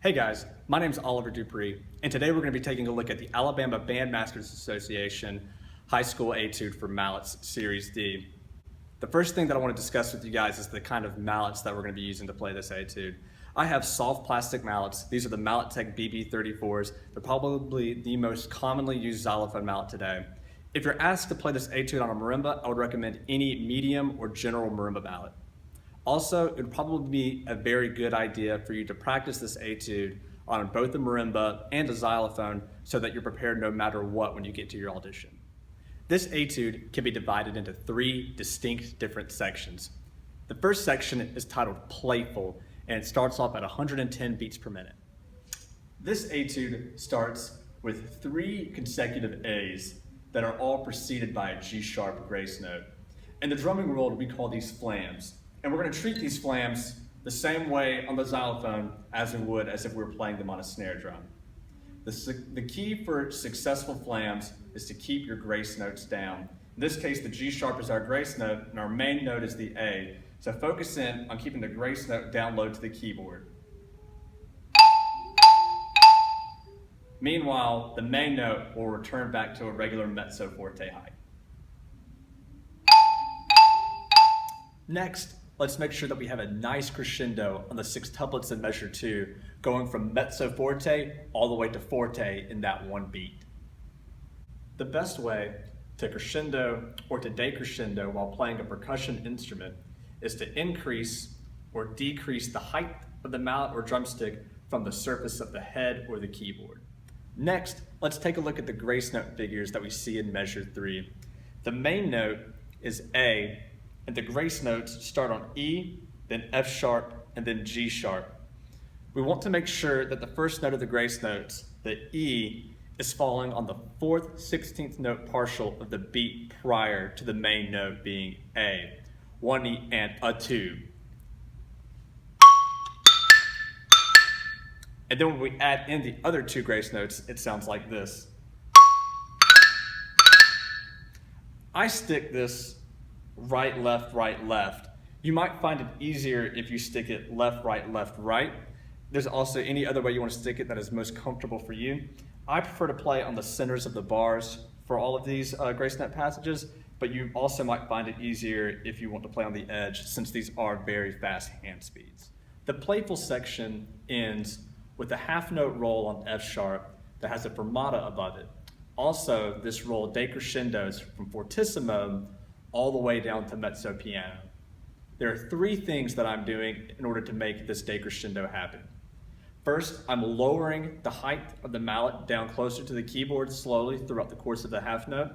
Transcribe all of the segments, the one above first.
Hey guys, my name is Oliver Dupree, and today we're going to be taking a look at the Alabama Bandmasters Association High School Etude for Mallets Series D. The first thing that I want to discuss with you guys is the kind of mallets that we're going to be using to play this etude. I have soft plastic mallets. These are the Mallet Tech BB34s. They're probably the most commonly used xylophone mallet today. If you're asked to play this etude on a marimba, I would recommend any medium or general marimba mallet. Also, it would probably be a very good idea for you to practice this etude on both the marimba and a xylophone so that you're prepared no matter what when you get to your audition. This etude can be divided into three distinct different sections. The first section is titled Playful, and it starts off at 110 beats per minute. This etude starts with 3 consecutive A's that are all preceded by a G-sharp grace note. In the drumming world, we call these flams. And we're going to treat these flams the same way on the xylophone as we would as if we were playing them on a snare drum. The key for successful flams is to keep your grace notes down. In this case, the G sharp is our grace note and our main note is the A. So focus in on keeping the grace note down low to the keyboard. Meanwhile, the main note will return back to a regular mezzo forte height. Next, let's make sure that we have a nice crescendo on the sextuplets in measure 2, going from mezzo forte all the way to forte in that one beat. The best way to crescendo or to decrescendo while playing a percussion instrument is to increase or decrease the height of the mallet or drumstick from the surface of the head or the keyboard. Next, let's take a look at the grace note figures that we see in measure 3. The main note is A, and the grace notes start on E, then F sharp, and then G sharp. We want to make sure that the first note of the grace notes, the E, is falling on the 4th 16th note partial of the beat prior to the main note being A, 1 E and a 2. And then when we add in the other 2 grace notes, it sounds like this. I stick this right, left, right, left. You might find it easier if you stick it left, right, left, right. There's also any other way you want to stick it that is most comfortable for you. I prefer to play on the centers of the bars for all of these grace note passages, but you also might find it easier if you want to play on the edge, since these are very fast hand speeds. The playful section ends with a half note roll on F sharp that has a fermata above it. Also, this roll decrescendos from fortissimo all the way down to mezzo piano. There are 3 things that I'm doing in order to make this decrescendo happen. First, I'm lowering the height of the mallet down closer to the keyboard slowly throughout the course of the half note.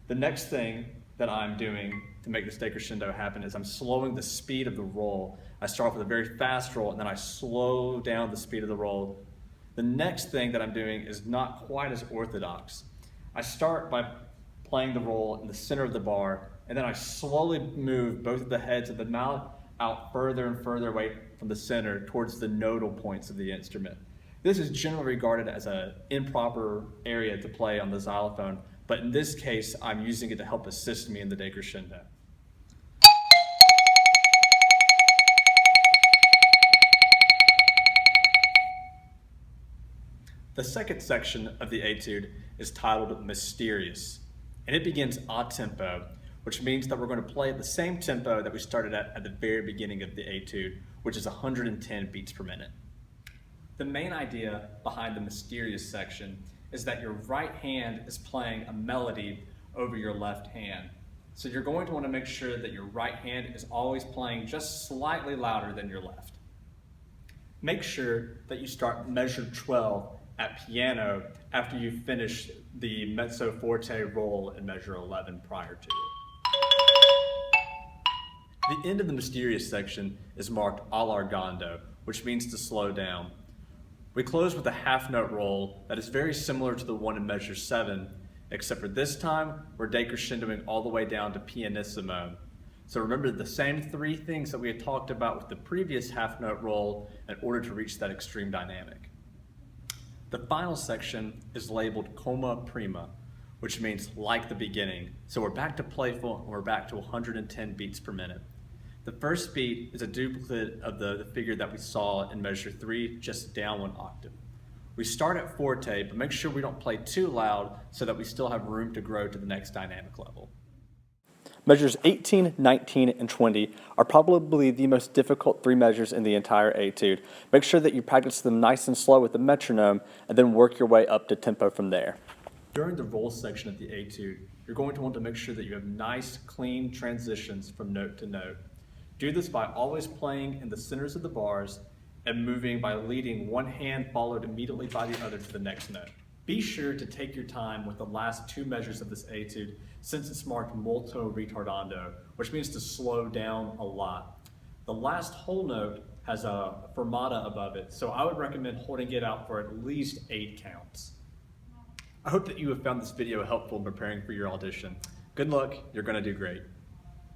The next thing that I'm doing to make this decrescendo happen is I'm slowing the speed of the roll. I start off with a very fast roll and then I slow down the speed of the roll. The next thing that I'm doing is not quite as orthodox. I start by playing the roll in the center of the bar, and then I slowly move both of the heads of the mallet out further and further away from the center towards the nodal points of the instrument. This is generally regarded as an improper area to play on the xylophone, but in this case, I'm using it to help assist me in the decrescendo. The second section of the etude is titled Mysterious, and it begins a tempo, which means that we're going to play at the same tempo that we started at the very beginning of the etude, which is 110 beats per minute. The main idea behind the mysterious section is that your right hand is playing a melody over your left hand. So you're going to want to make sure that your right hand is always playing just slightly louder than your left. Make sure that you start measure 12 at piano after you finish the mezzo forte roll in measure 11 prior to it. The end of the mysterious section is marked allargando, which means to slow down. We close with a half note roll that is very similar to the one in measure 7, except for this time we're decrescendoing all the way down to pianissimo. So remember the same 3 things that we had talked about with the previous half note roll in order to reach that extreme dynamic. The final section is labeled coma prima, which means like the beginning. So we're back to playful and we're back to 110 beats per minute. The first beat is a duplicate of the figure that we saw in measure 3, just down 1 octave. We start at forte, but make sure we don't play too loud so that we still have room to grow to the next dynamic level. Measures 18, 19, and 20 are probably the most difficult 3 measures in the entire etude. Make sure that you practice them nice and slow with the metronome, and then work your way up to tempo from there. During the roll section of the etude, you're going to want to make sure that you have nice, clean transitions from note to note. Do this by always playing in the centers of the bars and moving by leading one hand followed immediately by the other to the next note. Be sure to take your time with the last 2 measures of this etude since it's marked molto ritardando, which means to slow down a lot. The last whole note has a fermata above it, so I would recommend holding it out for at least 8 counts. I hope that you have found this video helpful in preparing for your audition. Good luck, you're going to do great.